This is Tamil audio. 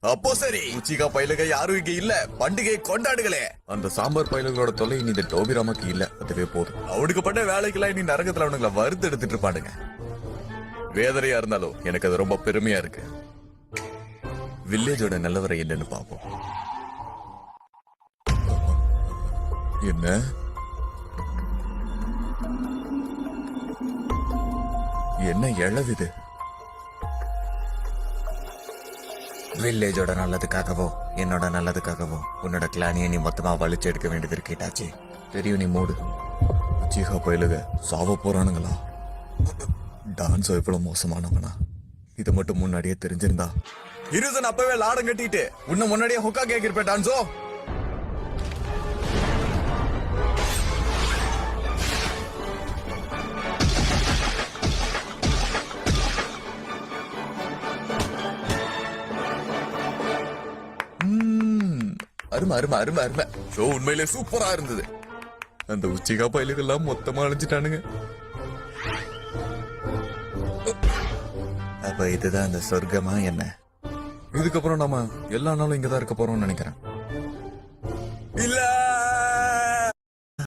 அப்போ சரி, உச்சிகா பயிலுக யாரும் இங்க இல்ல, பண்டிகை கொண்டாடுகளே. அந்த சாம்பார் பயிலுகளோட தொல்லை இனி இந்த டோபிராமாக்கு இல்ல, அதுவே போதும். அவனுக்கு பண்ண வேலைக்கெல்லாம் இனி நரகத்துல அவனுங்களை வறுத்து எடுத்துட்டு இருப்பானுங்க. வேதனையா இருந்தாலும் எனக்கு அது ரொம்ப பெருமையா இருக்கு. வில்லேஜோட நிலவரம் என்னன்னு பாப்போம். என்ன என்ன எழவுது? வில்லேஜோட நல்லதுக்காகவோ என்னோட நல்லதுக்காகவோ உன்னோட கிளானியை நீ மொத்தமா வலிச்சு எடுக்க வேண்டியது இருக்கேட்டாச்சு. தெரியும், நீ மூடு. உச்சிகா பயிலுக சாவ போறானுங்களா? டான்ஸோ இவ்வளவு மோசமானவனா? இது மட்டும் முன்னாடியே தெரிஞ்சிருந்தா இருசன் அப்பவே லாடம் கட்டிட்டு உன்ன முன்னாடியே ஹொக்கா கேக்கிருப்பேன். டான்ஸோ அருமை அருமை அருமை அருமை. ஷோ உண்மையிலே சூப்பரா இருந்தது. அந்த உச்சிகா பயிலுகள்லாம் மொத்தமா அழிஞ்சிட்டானுங்க. அப்ப இதுதான் அந்த சொர்க்கமா என்ன? இதுக்கப்புறம் நாம எல்லா நாளும் இங்கதான் இருக்க போறோம்னு நினைக்கிறேன். இல்ல